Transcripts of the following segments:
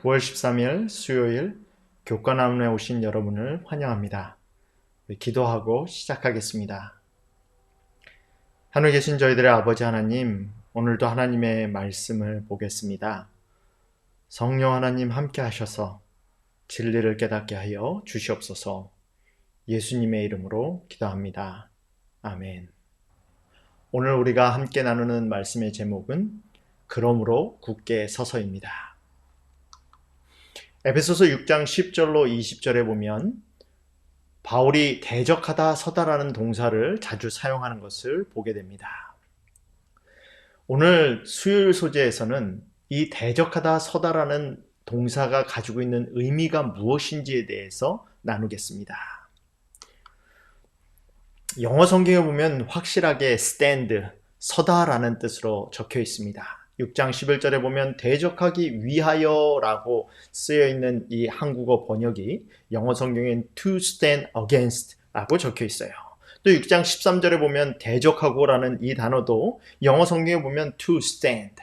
9월 13일 수요일 교과나눔에 오신 여러분을 환영합니다. 기도하고 시작하겠습니다. 하늘에 계신 저희들의 아버지 하나님, 오늘도 하나님의 말씀을 보겠습니다. 성령 하나님 함께 하셔서 진리를 깨닫게 하여 주시옵소서. 예수님의 이름으로 기도합니다. 아멘. 오늘 우리가 함께 나누는 말씀의 제목은 그러므로 굳게 서서입니다. 에베소서 6장 10절로 20절에 보면 바울이 대적하다 서다라는 동사를 자주 사용하는 것을 보게 됩니다. 오늘 수요일 소재에서는 이 대적하다 서다라는 동사가 가지고 있는 의미가 무엇인지에 대해서 나누겠습니다. 영어 성경에 보면 확실하게 stand, 서다라는 뜻으로 적혀 있습니다. 6장 11절에 보면 대적하기 위하여라고 쓰여 있는 이 한국어 번역이 영어 성경엔 to stand against 라고 적혀 있어요. 또 6장 13절에 보면 대적하고라는 이 단어도 영어 성경에 보면 to stand.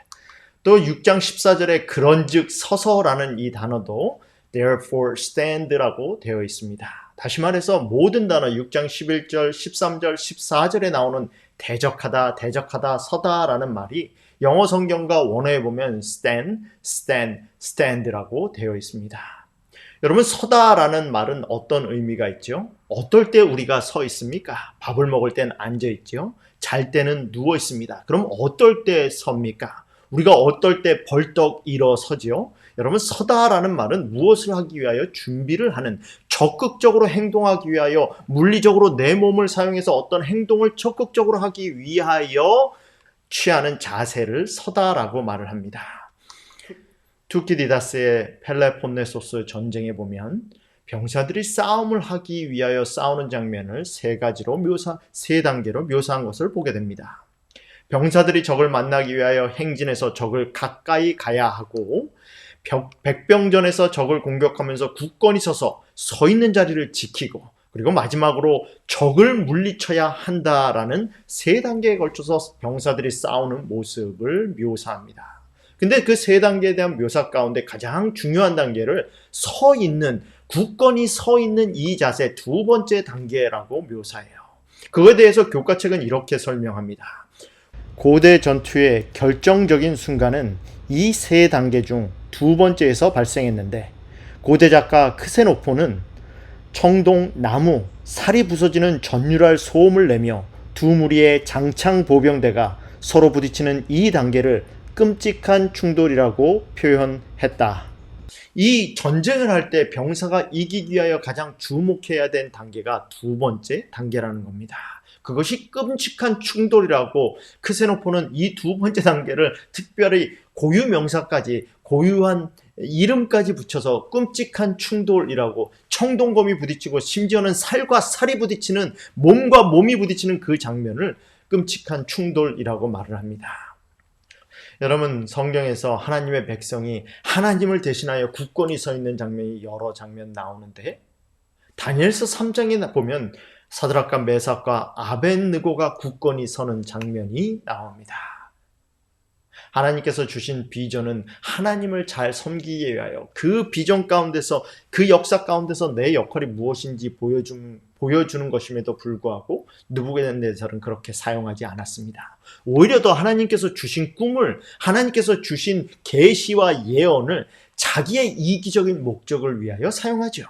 또 6장 14절에 그런즉 서서라는 이 단어도 therefore stand라고 되어 있습니다. 다시 말해서 모든 단어 6장 11절, 13절, 14절에 나오는 대적하다, 서다라는 말이 영어 성경과 원어에 보면 stand라고 되어 있습니다. 여러분, 서다라는 말은 어떤 의미가 있죠? 어떨 때 우리가 서 있습니까? 밥을 먹을 땐 앉아 있죠? 잘 때는 누워 있습니다. 그럼 어떨 때 섭니까? 우리가 어떨 때 벌떡 일어서죠? 여러분, 서다라는 말은 무엇을 하기 위하여 준비를 하는, 적극적으로 행동하기 위하여, 물리적으로 내 몸을 사용해서 어떤 행동을 적극적으로 하기 위하여 취하는 자세를 서다라고 말을 합니다. 투키디다스의 펠레폰네소스 전쟁에 보면 병사들이 싸움을 하기 위하여 싸우는 장면을 세 단계로 묘사한 것을 보게 됩니다. 병사들이 적을 만나기 위하여 행진해서 적을 가까이 가야 하고, 백병전에서 적을 공격하면서 굳건히 서서 서 있는 자리를 지키고, 그리고 마지막으로 적을 물리쳐야 한다라는 세 단계에 걸쳐서 병사들이 싸우는 모습을 묘사합니다. 근데 그 세 단계에 대한 묘사 가운데 가장 중요한 단계를 굳건히 서 있는 이 자세 두 번째 단계라고 묘사해요. 그거에 대해서 교과책은 이렇게 설명합니다. 고대 전투의 결정적인 순간은 이 세 단계 중 두 번째에서 발생했는데, 고대 작가 크세노포는 청동, 나무, 살이 부서지는 전율할 소음을 내며 두 무리의 장창 보병대가 서로 부딪히는 이 단계를 끔찍한 충돌이라고 표현했다. 이 전쟁을 할 때 병사가 이기기 위하여 가장 주목해야 된 단계가 두 번째 단계라는 겁니다. 그것이 끔찍한 충돌이라고 크세노포는 이 두 번째 단계를 특별히 고유 명사까지, 고유한 이름까지 붙여서 끔찍한 충돌이라고, 청동검이 부딪히고 심지어는 살과 살이 부딪히는, 몸과 몸이 부딪히는 그 장면을 끔찍한 충돌이라고 말을 합니다. 여러분, 성경에서 하나님의 백성이 하나님을 대신하여 굳건히 서 있는 장면이 여러 장면 나오는데, 다니엘서 3장에 보면 사드락과 메삭과 아벳느고가 굳건히 서는 장면이 나옵니다. 하나님께서 주신 비전은 하나님을 잘 섬기기 위하여, 그 비전 가운데서, 그 역사 가운데서 내 역할이 무엇인지 보여주는 것임에도 불구하고 느부갓네살은 그렇게 사용하지 않았습니다. 오히려 더 하나님께서 주신 꿈을, 하나님께서 주신 계시와 예언을 자기의 이기적인 목적을 위하여 사용하죠.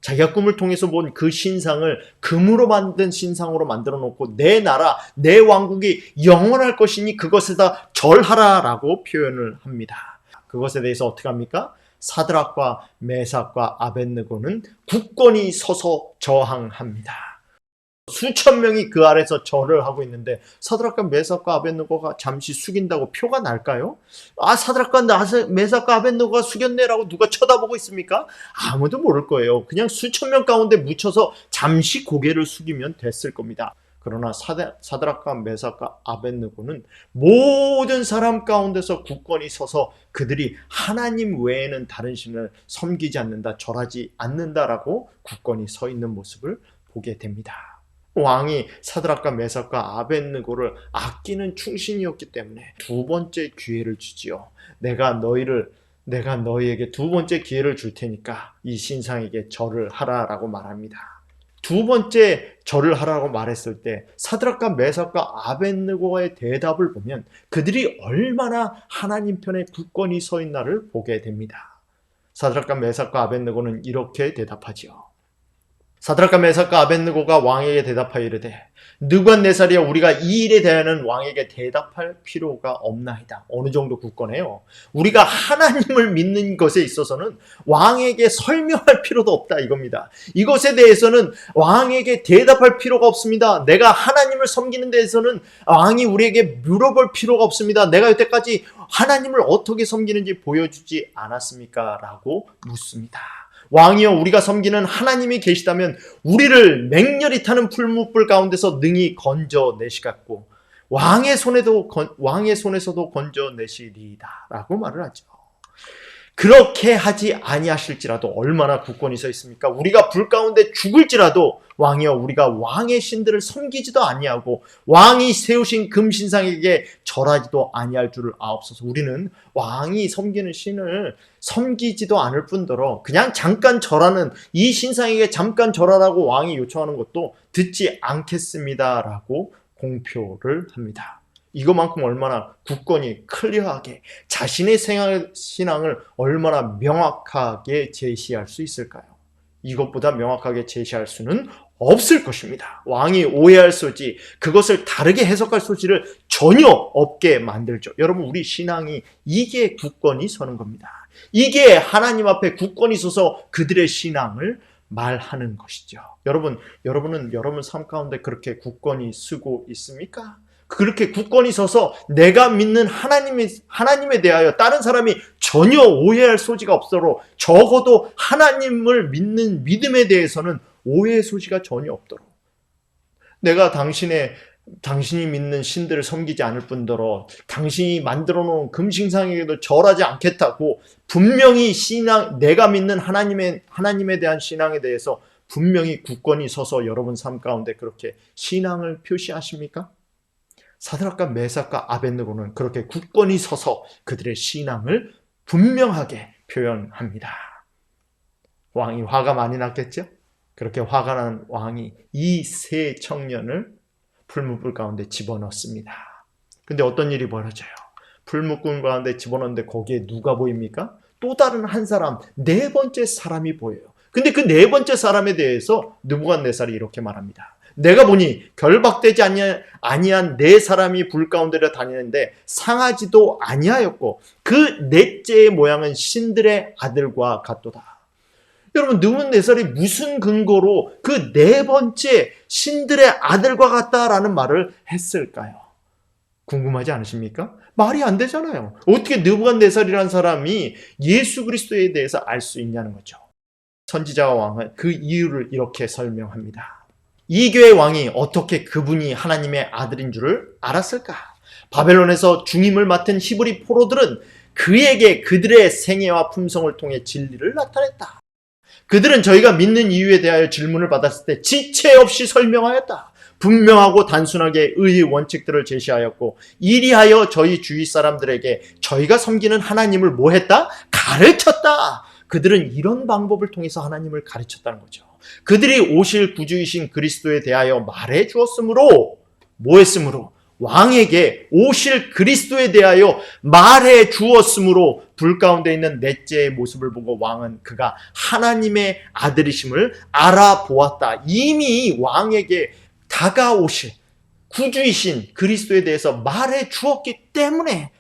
자기가 꿈을 통해서 본 그 신상을 금으로 만든 신상으로 만들어 놓고, 내 나라, 내 왕국이 영원할 것이니 그것에다 절하라라고 표현을 합니다. 그것에 대해서 어떻게 합니까? 사드락과 메삭과 아벳느고는 굳건히 서서 저항합니다. 수천 명이 그 아래서 절을 하고 있는데 사드락과 메삭과 아벳느고가 잠시 숙인다고 표가 날까요? 사드락과 메삭과 아벳느고가 숙였네라고 누가 쳐다보고 있습니까? 아무도 모를 거예요. 그냥 수천 명 가운데 묻혀서 잠시 고개를 숙이면 됐을 겁니다. 그러나 사드락과 메삭과 아벳느고는 모든 사람 가운데서 굳건히 서서 그들이 하나님 외에는 다른 신을 섬기지 않는다, 절하지 않는다라고 굳건히 서 있는 모습을 보게 됩니다. 왕이 사드락과 메삭과 아벳느고를 아끼는 충신이었기 때문에 두 번째 기회를 주지요. 내가 너희를 내가 너희에게 두 번째 기회를 줄 테니까 이 신상에게 절을 하라라고 말합니다. 두 번째 절을 하라고 말했을 때 사드락과 메삭과 아벳느고의 대답을 보면 그들이 얼마나 하나님 편에 굳건히 서 있나를 보게 됩니다. 사드락과 메삭과 아벳느고는 이렇게 대답하지요. 사드락과 메삭과 아벳느고가 왕에게 대답하여 이르되 느부갓네살이여, 우리가 이 일에 대하여는 왕에게 대답할 필요가 없나이다. 어느 정도 굳건해요. 우리가 하나님을 믿는 것에 있어서는 왕에게 설명할 필요도 없다 이겁니다. 이것에 대해서는 왕에게 대답할 필요가 없습니다. 내가 하나님을 섬기는 데에서는 왕이 우리에게 물어볼 필요가 없습니다. 내가 여태까지 하나님을 어떻게 섬기는지 보여주지 않았습니까? 라고 묻습니다. 왕이여, 우리가 섬기는 하나님이 계시다면 우리를 맹렬히 타는 풀무불 가운데서 능히 건져내시겠고 왕의 손에서도 건져내시리이다 라고 말을 하죠. 그렇게 하지 아니하실지라도 얼마나 굳건히 서 있습니까? 우리가 불 가운데 죽을지라도 왕이여, 우리가 왕의 신들을 섬기지도 아니하고 왕이 세우신 금신상에게 절하지도 아니할 줄을 아옵소서. 우리는 왕이 섬기는 신을 섬기지도 않을 뿐더러 그냥 잠깐 절하는, 이 신상에게 잠깐 절하라고 왕이 요청하는 것도 듣지 않겠습니다라고 공표를 합니다. 이것만큼 얼마나 굳건히 클리어하게 자신의 신앙을 얼마나 명확하게 제시할 수 있을까요? 이것보다 명확하게 제시할 수는 없을 것입니다. 왕이 오해할 소지, 그것을 다르게 해석할 소지를 전혀 없게 만들죠. 여러분, 우리 신앙이 이게 굳건히 서는 겁니다. 이게 하나님 앞에 굳건히 서서 그들의 신앙을 말하는 것이죠. 여러분은 여러분 삶 가운데 그렇게 굳건히 서고 있습니까? 그렇게 굳건히 서서 내가 믿는 하나님에 대하여 다른 사람이 전혀 오해할 소지가 없도록, 적어도 하나님을 믿는 믿음에 대해서는 오해의 소지가 전혀 없도록, 내가 당신이 믿는 신들을 섬기지 않을 뿐더러 당신이 만들어 놓은 금신상에게도 절하지 않겠다고 분명히 내가 믿는 하나님에 대한 신앙에 대해서 분명히 굳건히 서서 여러분 삶 가운데 그렇게 신앙을 표시하십니까? 사드락과 메삭과 아벳느고는 그렇게 굳건히 서서 그들의 신앙을 분명하게 표현합니다. 왕이 화가 많이 났겠죠? 그렇게 화가 난 왕이 이 세 청년을 풀무불 가운데 집어넣습니다. 근데 어떤 일이 벌어져요? 풀무불 가운데 집어넣는데 거기에 누가 보입니까? 또 다른 한 사람, 네 번째 사람이 보여요. 근데 그 네 번째 사람에 대해서 느부갓네살이 이렇게 말합니다. 내가 보니 결박되지 아니한 네 사람이 불 가운데로 다니는데 상하지도 아니하였고 그 넷째의 모양은 신들의 아들과 같도다. 여러분, 느부갓네살이 무슨 근거로 그 네 번째 신들의 아들과 같다라는 말을 했을까요? 궁금하지 않으십니까? 말이 안 되잖아요. 어떻게 느부갓네살이라는 사람이 예수 그리스도에 대해서 알 수 있냐는 거죠. 선지자와 왕은 그 이유를 이렇게 설명합니다. 이교의 왕이 어떻게 그분이 하나님의 아들인 줄을 알았을까? 바벨론에서 중임을 맡은 히브리 포로들은 그에게 그들의 생애와 품성을 통해 진리를 나타냈다. 그들은 저희가 믿는 이유에 대하여 질문을 받았을 때 지체 없이 설명하였다. 분명하고 단순하게 의의 원칙들을 제시하였고 이리하여 저희 주위 사람들에게 저희가 섬기는 하나님을 뭐 했다? 가르쳤다. 그들은 이런 방법을 통해서 하나님을 가르쳤다는 거죠. 그들이 오실 구주이신 그리스도에 대하여 말해 주었으므로, 뭐 했으므로? 왕에게 오실 그리스도에 대하여 말해 주었으므로 불 가운데 있는 넷째의 모습을 보고 왕은 그가 하나님의 아들이심을 알아보았다. 이미 왕에게 다가오실 구주이신 그리스도에 대해서 말해 주었기 때문에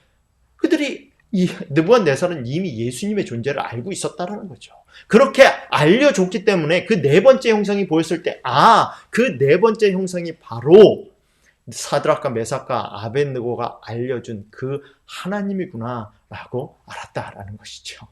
이 느부갓네살은 이미 예수님의 존재를 알고 있었다라는 거죠. 그렇게 알려줬기 때문에 그 네 번째 형상이 보였을 때, 그 네 번째 형상이 바로 사드락과 메삭과 아벳느고가 알려준 그 하나님이구나 라고 알았다라는 것이죠.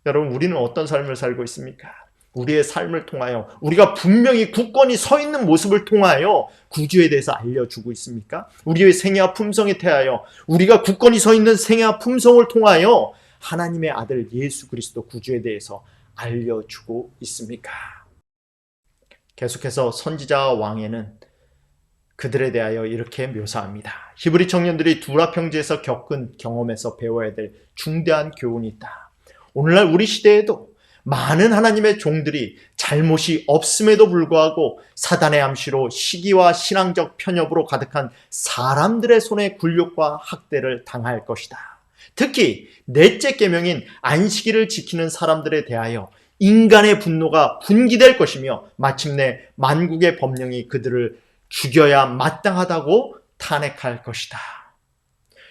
여러분, 우리는 어떤 삶을 살고 있습니까? 우리의 삶을 통하여, 우리가 분명히 굳건히 서 있는 모습을 통하여 구주에 대해서 알려주고 있습니까? 우리의 생애와 품성에 대하여, 우리가 굳건히 서 있는 생애와 품성을 통하여 하나님의 아들 예수 그리스도 구주에 대해서 알려주고 있습니까? 계속해서 선지자와 왕에는 그들에 대하여 이렇게 묘사합니다. 히브리 청년들이 두라 평지에서 겪은 경험에서 배워야 될 중대한 교훈이 있다. 오늘날 우리 시대에도 많은 하나님의 종들이 잘못이 없음에도 불구하고 사단의 암시로 시기와 신앙적 편협으로 가득한 사람들의 손에 굴욕과 학대를 당할 것이다. 특히 넷째 계명인 안식일을 지키는 사람들에 대하여 인간의 분노가 분기될 것이며 마침내 만국의 법령이 그들을 죽여야 마땅하다고 탄핵할 것이다.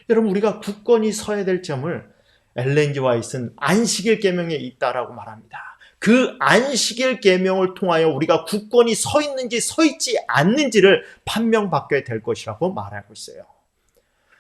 여러분, 우리가 굳건히 서야 될 점을 엘렌 지 화이트는 안식일 계명에 있다라고 말합니다. 그 안식일 계명을 통하여 우리가 굳건히 서 있는지 서 있지 않는지를 판명받게 될 것이라고 말하고 있어요.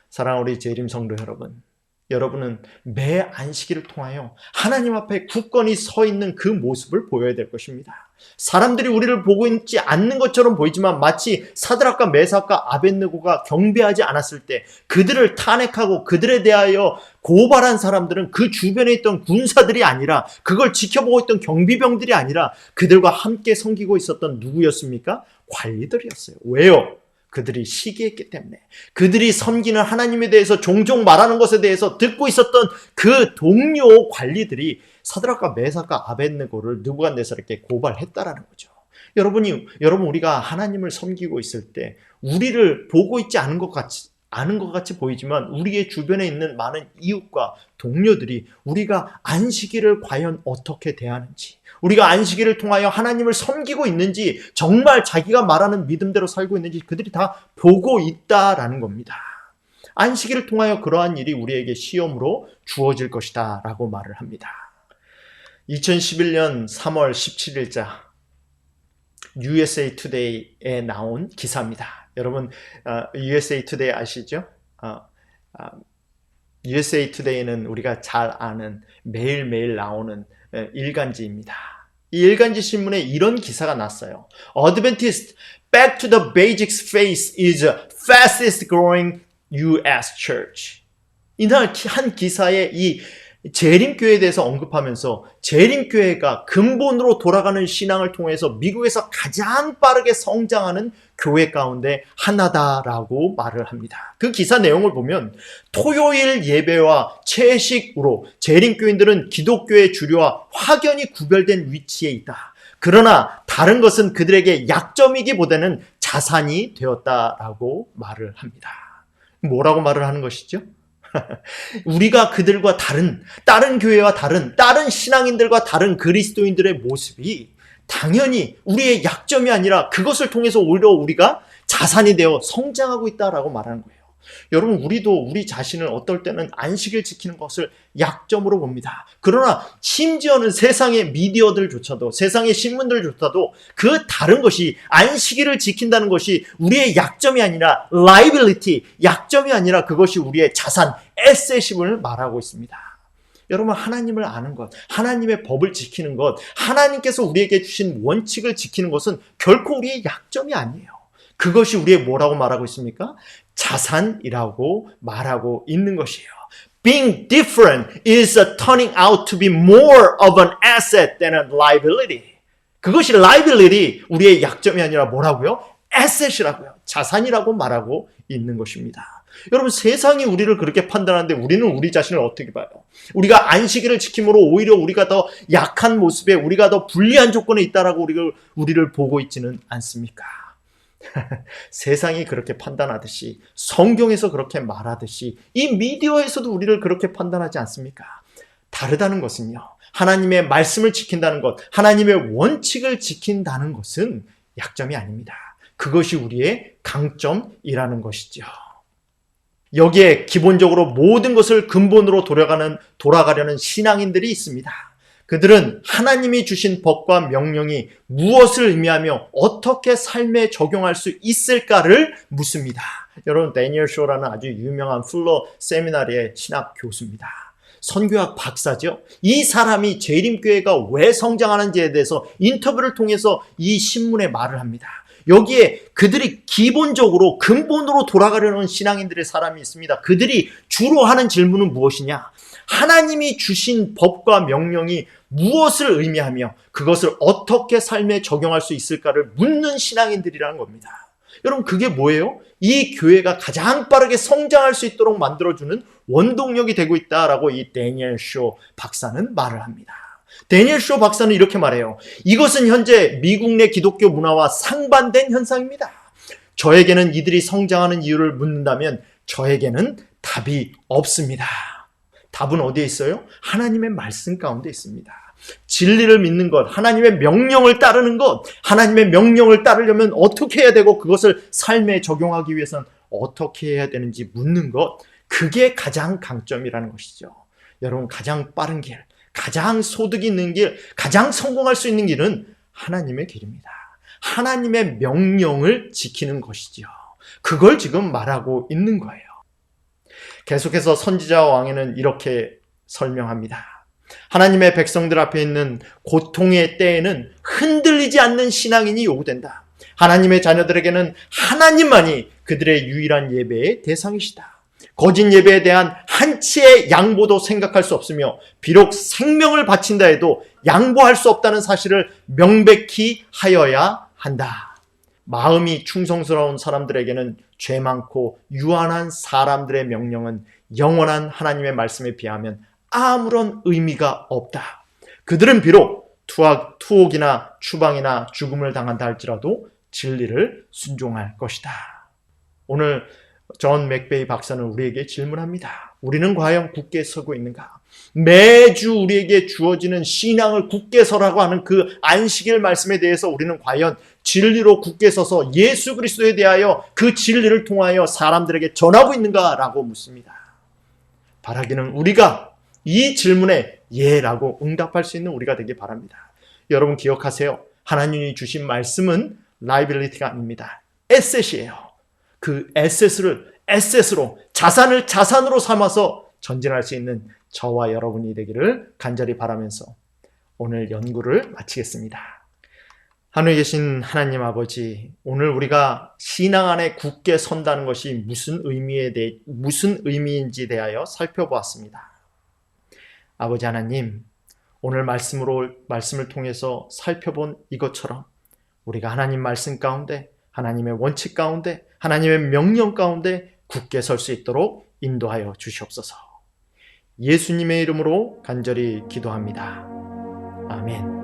사랑하는 우리 재림 성도 여러분, 여러분은 매 안식일을 통하여 하나님 앞에 굳건히 서 있는 그 모습을 보여야 될 것입니다. 사람들이 우리를 보고 있지 않는 것처럼 보이지만 마치 사드락과 메삭과 아벳느고가 경배하지 않았을 때 그들을 탄핵하고 그들에 대하여 고발한 사람들은 그 주변에 있던 군사들이 아니라, 그걸 지켜보고 있던 경비병들이 아니라 그들과 함께 섬기고 있었던 누구였습니까? 관리들이었어요. 왜요? 그들이 시기했기 때문에. 그들이 섬기는 하나님에 대해서 종종 말하는 것에 대해서 듣고 있었던 그 동료 관리들이 사드락과 메삭과 아벳느고를 느부갓네살에게 고발했다라는 거죠. 여러분, 우리가 하나님을 섬기고 있을 때 우리를 보고 있지 않은 것 같이 보이지만 우리의 주변에 있는 많은 이웃과 동료들이 우리가 안식일을 과연 어떻게 대하는지, 우리가 안식일을 통하여 하나님을 섬기고 있는지, 정말 자기가 말하는 믿음대로 살고 있는지 그들이 다 보고 있다라는 겁니다. 안식일을 통하여 그러한 일이 우리에게 시험으로 주어질 것이다 라고 말을 합니다. 2011년 3월 17일자 USA Today에 나온 기사입니다. 여러분, USA Today 아시죠? USA Today는 우리가 잘 아는 매일매일 나오는 일간지입니다. 이 일간지 신문에 이런 기사가 났어요. Adventist Back to the Basics Faith is the fastest growing U.S. Church. 이날 한 기사에 이 재림교회에 대해서 언급하면서 재림교회가 근본으로 돌아가는 신앙을 통해서 미국에서 가장 빠르게 성장하는 교회 가운데 하나다라고 말을 합니다. 그 기사 내용을 보면 토요일 예배와 채식으로 재림교인들은 기독교의 주류와 확연히 구별된 위치에 있다. 그러나 다른 것은 그들에게 약점이기보다는 자산이 되었다라고 말을 합니다. 뭐라고 말을 하는 것이죠? 우리가 그들과 다른 교회와 다른 신앙인들과 다른 그리스도인들의 모습이 당연히 우리의 약점이 아니라 그것을 통해서 오히려 우리가 자산이 되어 성장하고 있다라고 말하는 거예요. 여러분, 우리도 우리 자신을 어떨 때는 안식일 지키는 것을 약점으로 봅니다. 그러나 심지어는 세상의 미디어들조차도, 세상의 신문들조차도 그 다른 것이, 안식일을 지킨다는 것이 우리의 약점이 아니라 liability, 약점이 아니라 그것이 우리의 자산, asset임을 말하고 있습니다. 여러분, 하나님을 아는 것, 하나님의 법을 지키는 것, 하나님께서 우리에게 주신 원칙을 지키는 것은 결코 우리의 약점이 아니에요. 그것이 우리의 뭐라고 말하고 있습니까? 자산이라고 말하고 있는 것이에요. Being different is turning out to be more of an asset than a liability. 그것이 liability, 우리의 약점이 아니라 뭐라고요? asset이라고요. 자산이라고 말하고 있는 것입니다. 여러분, 세상이 우리를 그렇게 판단하는데 우리는 우리 자신을 어떻게 봐요? 우리가 안식일을 지킴으로 오히려 우리가 더 약한 모습에, 우리가 더 불리한 조건에 있다라고 우리를 보고 있지는 않습니까? 세상이 그렇게 판단하듯이, 성경에서 그렇게 말하듯이 이 미디어에서도 우리를 그렇게 판단하지 않습니까? 다르다는 것은요, 하나님의 말씀을 지킨다는 것, 하나님의 원칙을 지킨다는 것은 약점이 아닙니다. 그것이 우리의 강점이라는 것이죠. 여기에 기본적으로 모든 것을 근본으로 돌아가려는 신앙인들이 있습니다. 그들은 하나님이 주신 법과 명령이 무엇을 의미하며 어떻게 삶에 적용할 수 있을까를 묻습니다. 여러분, 데니얼 쇼라는 아주 유명한 풀러 세미나리의 신학 교수입니다. 선교학 박사죠. 이 사람이 재림교회가 왜 성장하는지에 대해서 인터뷰를 통해서 이 신문에 말을 합니다. 여기에 그들이 기본적으로 근본으로 돌아가려는 신앙인들의 사람이 있습니다. 그들이 주로 하는 질문은 무엇이냐? 하나님이 주신 법과 명령이 무엇을 의미하며 그것을 어떻게 삶에 적용할 수 있을까를 묻는 신앙인들이라는 겁니다. 여러분, 그게 뭐예요? 이 교회가 가장 빠르게 성장할 수 있도록 만들어주는 원동력이 되고 있다라고 이 데니엘 쇼 박사는 말을 합니다. 데니엘 쇼 박사는 이렇게 말해요. 이것은 현재 미국 내 기독교 문화와 상반된 현상입니다. 저에게는 이들이 성장하는 이유를 묻는다면 저에게는 답이 없습니다. 답은 어디에 있어요? 하나님의 말씀 가운데 있습니다. 진리를 믿는 것, 하나님의 명령을 따르는 것, 하나님의 명령을 따르려면 어떻게 해야 되고 그것을 삶에 적용하기 위해서는 어떻게 해야 되는지 묻는 것, 그게 가장 강점이라는 것이죠. 여러분, 가장 빠른 길, 가장 소득이 있는 길, 가장 성공할 수 있는 길은 하나님의 길입니다. 하나님의 명령을 지키는 것이죠. 그걸 지금 말하고 있는 거예요. 계속해서 선지자 왕에는 이렇게 설명합니다. 하나님의 백성들 앞에 있는 고통의 때에는 흔들리지 않는 신앙인이 요구된다. 하나님의 자녀들에게는 하나님만이 그들의 유일한 예배의 대상이시다. 거짓 예배에 대한 한치의 양보도 생각할 수 없으며 비록 생명을 바친다 해도 양보할 수 없다는 사실을 명백히 하여야 한다. 마음이 충성스러운 사람들에게는 죄 많고 유한한 사람들의 명령은 영원한 하나님의 말씀에 비하면 아무런 의미가 없다. 그들은 비록 투옥이나 추방이나 죽음을 당한다 할지라도 진리를 순종할 것이다. 오늘 존 맥베이 박사는 우리에게 질문합니다. 우리는 과연 굳게 서고 있는가? 매주 우리에게 주어지는 신앙을 굳게 서라고 하는 그 안식일 말씀에 대해서 우리는 과연 진리로 굳게 서서 예수 그리스도에 대하여 그 진리를 통하여 사람들에게 전하고 있는가라고 묻습니다. 바라기는 우리가 이 질문에 예라고 응답할 수 있는 우리가 되길 바랍니다. 여러분 기억하세요. 하나님이 주신 말씀은 라이빌리티가 아닙니다. 에셋이에요. 그 에셋으로 자산을 자산으로 삼아서 전진할 수 있는 저와 여러분이 되기를 간절히 바라면서 오늘 연구를 마치겠습니다. 하늘에 계신 하나님 아버지, 오늘 우리가 신앙 안에 굳게 선다는 것이 무슨 의미인지 대하여 살펴보았습니다. 아버지 하나님, 오늘 말씀을 통해서 살펴본 이것처럼 우리가 하나님 말씀 가운데, 하나님의 원칙 가운데, 하나님의 명령 가운데 굳게 설 수 있도록 인도하여 주시옵소서. 예수님의 이름으로 간절히 기도합니다. 아멘.